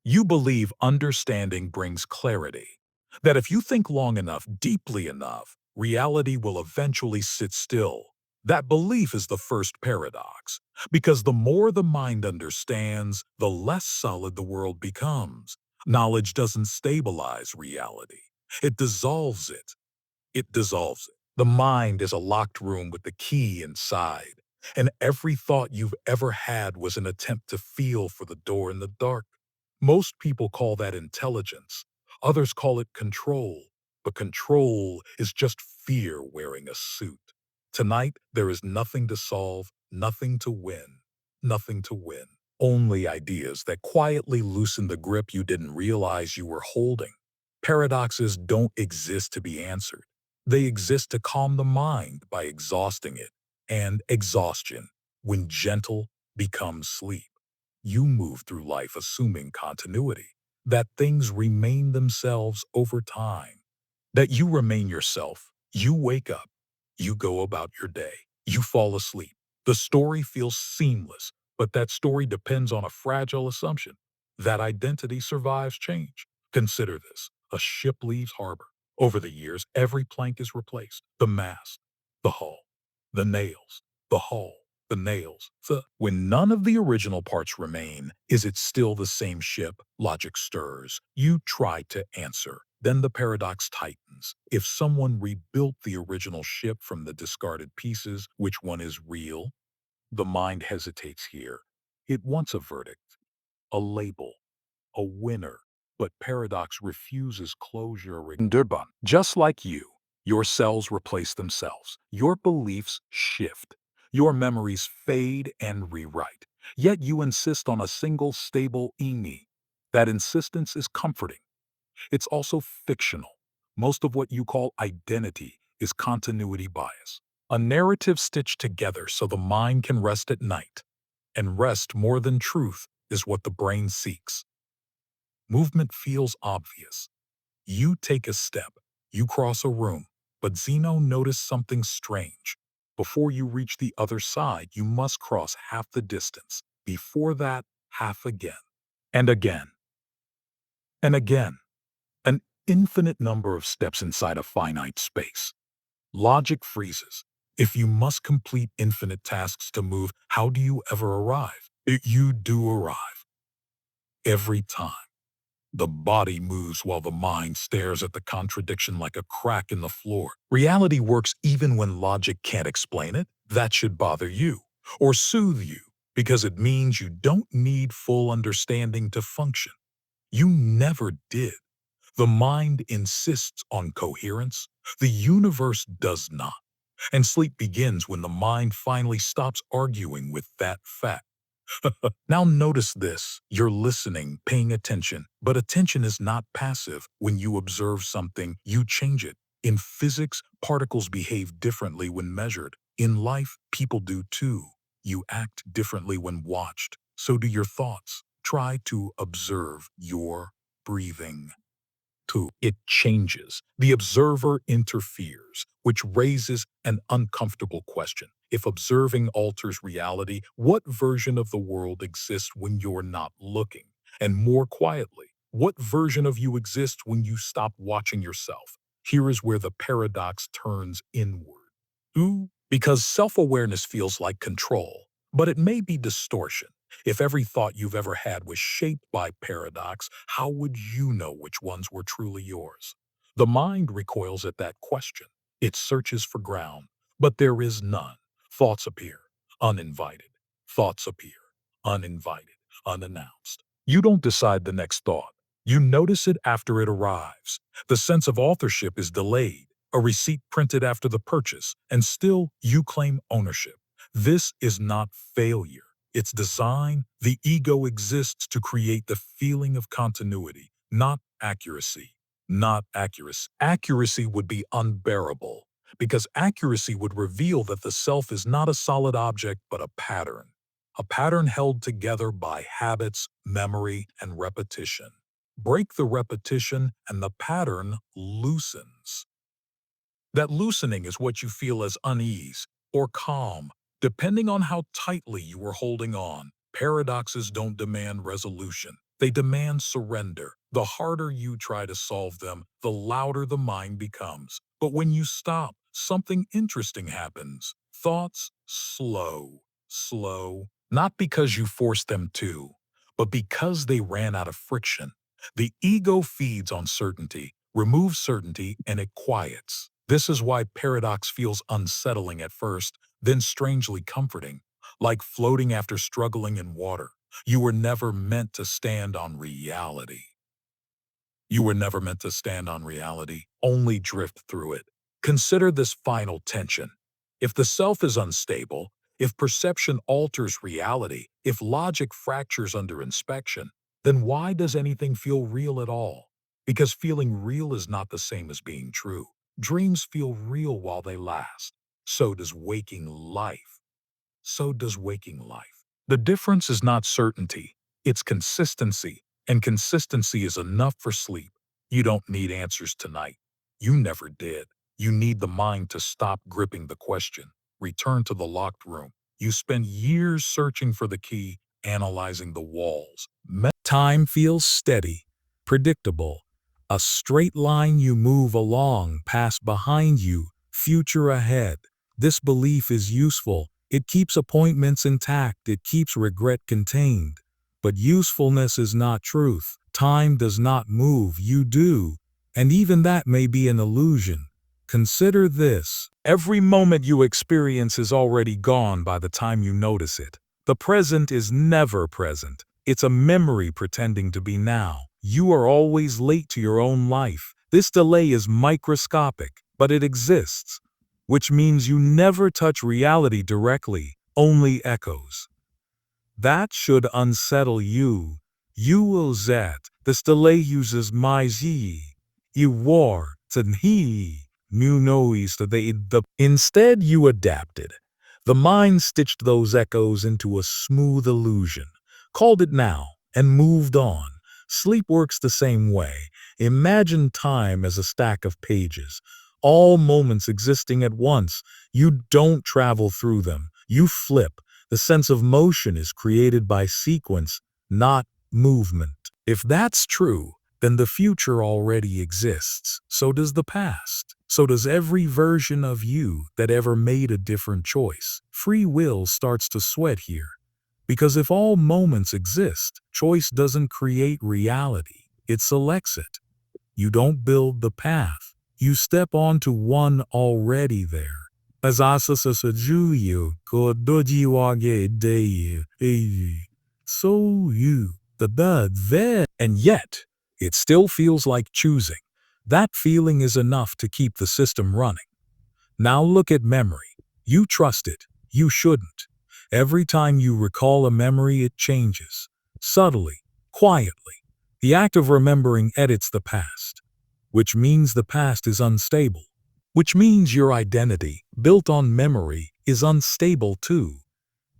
You believe understanding brings clarity, that if you think long enough, deeply enough, reality will eventually sit still. That belief is the first paradox, because the more the mind understands, the less solid the world becomes. Knowledge doesn't stabilize reality. It dissolves it. It dissolves it. The mind is a locked room with the key inside, and every thought you've ever had was an attempt to feel for the door in the dark. Most people call that intelligence. Others call it control. But control is just fear wearing a suit. Tonight, there is nothing to solve, nothing to win, nothing to win. Only ideas that quietly loosen the grip you didn't realize you were holding. Paradoxes don't exist to be answered. They exist to calm the mind by exhausting it. And exhaustion, when gentle, becomes sleep. You move through life assuming continuity, that things remain themselves over time, that you remain yourself. You wake up, you go about your day, you fall asleep. The story feels seamless, but that story depends on a fragile assumption. That identity survives change. Consider this: a ship leaves harbor. Over the years, every plank is replaced: the mast, the hull, the nails, the hull, the nails. When none of the original parts remain, is it still the same ship? Logic stirs. You try to answer. Then the paradox tightens. If someone rebuilt the original ship from the discarded pieces, which one is real? The mind hesitates here. It wants a verdict, a label, a winner. But paradox refuses closure. Durban. Just like you, your cells replace themselves. Your beliefs shift. Your memories fade and rewrite. Yet you insist on a single stable me. That insistence is comforting. It's also fictional. Most of what you call identity is continuity bias. A narrative stitched together so the mind can rest at night. And rest more than truth is what the brain seeks. Movement feels obvious. You take a step, you cross a room, but Zeno noticed something strange. Before you reach the other side, you must cross half the distance. Before that, half again. And again. And again. An infinite number of steps inside a finite space. Logic freezes. If you must complete infinite tasks to move, how do you ever arrive? You do arrive. Every time. The body moves while the mind stares at the contradiction like a crack in the floor. Reality works even when logic can't explain it. That should bother you or soothe you, because it means you don't need full understanding to function. You never did. The mind insists on coherence. The universe does not. And sleep begins when the mind finally stops arguing with that fact. Now notice this. You're listening, paying attention, but attention is not passive. When you observe something, you change it. In physics, particles behave differently when measured. In life, people do too. You act differently when watched. So do your thoughts. Try to observe your breathing. 2. It changes. The observer interferes, which raises an uncomfortable question. If observing alters reality, what version of the world exists when you're not looking? And more quietly, what version of you exists when you stop watching yourself? Here is where the paradox turns inward. Ooh, because self-awareness feels like control, but it may be distortion. If every thought you've ever had was shaped by paradox, how would you know which ones were truly yours? The mind recoils at that question. It searches for ground, but there is none. Thoughts appear, uninvited. Thoughts appear, uninvited, unannounced. You don't decide the next thought. You notice it after it arrives. The sense of authorship is delayed, a receipt printed after the purchase, and still you claim ownership. This is not failure. It's design. The ego exists to create the feeling of continuity, not accuracy. Not accuracy. Accuracy would be unbearable, because accuracy would reveal that the self is not a solid object but a pattern held together by habits, memory, and repetition. Break the repetition and the pattern loosens. That loosening is what you feel as unease or calm, depending on how tightly you are holding on. Paradoxes don't demand resolution. They demand surrender. The harder you try to solve them, the louder the mind becomes. But when you stop, something interesting happens. Thoughts slow, not because you forced them to, but because they ran out of friction. The ego feeds on certainty, removes certainty, and it quiets. This is why paradox feels unsettling at first, then strangely comforting, like floating after struggling in water. You were never meant to stand on reality. You were never meant to stand on reality, only drift through it. Consider this final tension. If the self is unstable, if perception alters reality, if logic fractures under inspection, then why does anything feel real at all? Because feeling real is not the same as being true. Dreams feel real while they last. So does waking life. So does waking life. The difference is not certainty, it's consistency, and consistency is enough for sleep. You don't need answers tonight. You never did. You need the mind to stop gripping the question. Return to the locked room. You spend years searching for the key, analyzing the walls. Time feels steady, predictable. A straight line you move along, past behind you, future ahead. This belief is useful. It keeps appointments intact, it keeps regret contained. But usefulness is not truth. Time does not move, you do. And even that may be an illusion. Consider this. Every moment you experience is already gone by the time you notice it. The present is never present. It's a memory pretending to be now. You are always late to your own life. This delay is microscopic, but it exists, which means you never touch reality directly, only echoes. That should unsettle you. You will zet. This delay uses my z. You war, he, mu noise the. Instead, you adapted. The mind stitched those echoes into a smooth illusion, called it now, and moved on. Sleep works the same way. Imagine time as a stack of pages, all moments existing at once. You don't travel through them, you flip. The sense of motion is created by sequence, not movement. If that's true, then the future already exists. So does the past. So does every version of you that ever made a different choice. Free will starts to sweat here. Because if all moments exist, choice doesn't create reality, it selects it. You don't build the path, you step onto one already there. So you, the bird there. And yet, it still feels like choosing. That feeling is enough to keep the system running. Now look at memory. You trust it, you shouldn't. Every time you recall a memory, it changes. Subtly, quietly. The act of remembering edits the past, which means the past is unstable. Which means your identity, built on memory, is unstable too.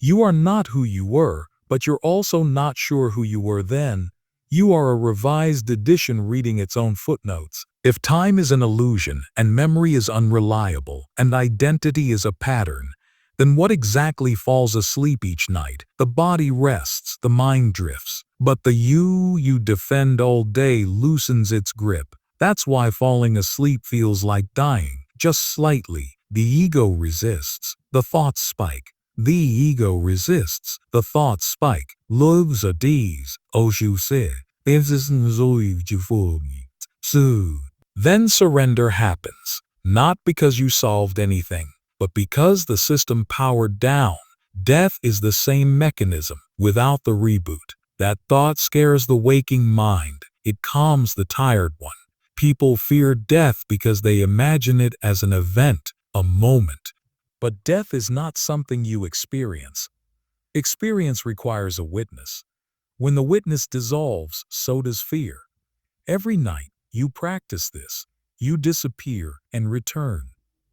You are not who you were, but you're also not sure who you were then. You are a revised edition reading its own footnotes. If time is an illusion, and memory is unreliable, and identity is a pattern, then what exactly falls asleep each night? The body rests, the mind drifts. But the you defend all day loosens its grip. That's why falling asleep feels like dying, just slightly. The ego resists. The thoughts spike. The ego resists. The thoughts spike. Loves a D's. Then surrender happens. Not because you solved anything, but because the system powered down. Death is the same mechanism, without the reboot. That thought scares the waking mind. It calms the tired one. People fear death because they imagine it as an event, a moment. But death is not something you experience. Experience requires a witness. When the witness dissolves, so does fear. Every night, you practice this. You disappear and return.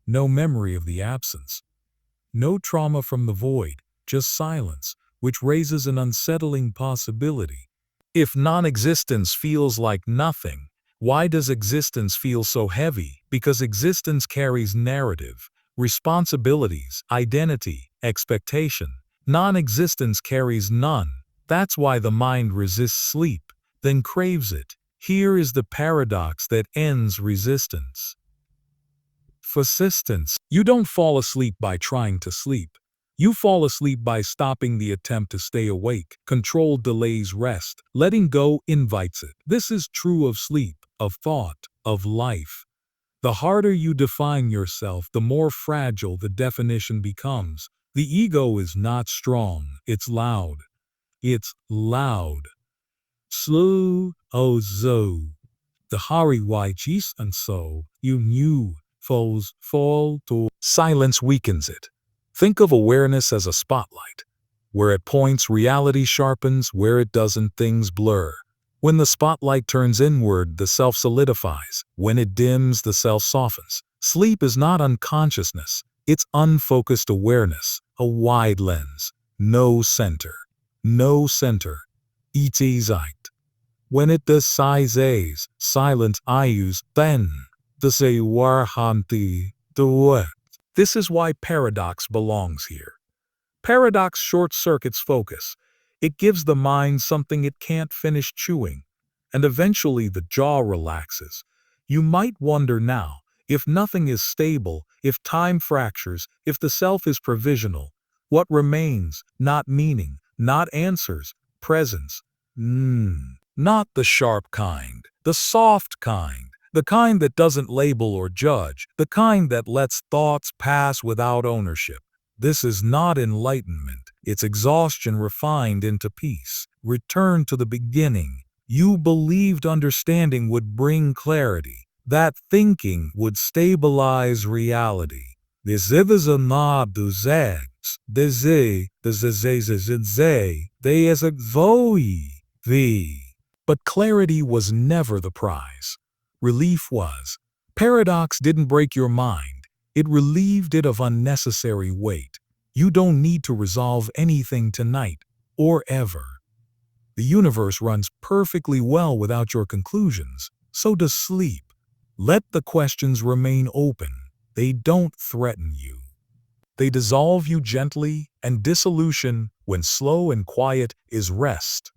No memory of the absence. No trauma from the void, just silence, which raises an unsettling possibility. If non-existence feels like nothing, why does existence feel so heavy? Because existence carries narrative, responsibilities, identity, expectation. Non-existence carries none. That's why the mind resists sleep. then craves it. Here is the paradox that ends resistance. Persistence. You don't fall asleep by trying to sleep. You fall asleep by stopping the attempt to stay awake. Control delays rest. Letting go invites it. This is true of sleep, of thought, of life. The harder you define yourself, the more fragile the definition becomes. The ego is not strong, it's loud. It's loud. Slow, oh zo. The hari chis and so, you knew, falls, fall to. Silence weakens it. Think of awareness as a spotlight. Where it points, reality sharpens. Where it doesn't, things blur. When the spotlight turns inward, the self solidifies. When it dims, the self softens. Sleep is not unconsciousness. It's unfocused awareness, a wide lens. No center. No center. Zeit. When it does size, silent ayus, then the say warhanti, the what. This is why paradox belongs here. Paradox short-circuits focus. It gives the mind something it can't finish chewing, and eventually the jaw relaxes. You might wonder now, if nothing is stable, if time fractures, if the self is provisional, what remains? Not meaning, not answers, presence. Not the sharp kind, the soft kind, the kind that doesn't label or judge, the kind that lets thoughts pass without ownership. This is not enlightenment, it's exhaustion refined into peace. Return to the beginning. You believed understanding would bring clarity, that thinking would stabilize reality. This is a knob to zags, the z, the z, they as a voi, the. But clarity was never the prize. Relief was. Paradox didn't break your mind. It relieved it of unnecessary weight. You don't need to resolve anything tonight, or ever. The universe runs perfectly well without your conclusions. So does sleep. Let the questions remain open. They don't threaten you. They dissolve you gently, and dissolution, when slow and quiet, is rest.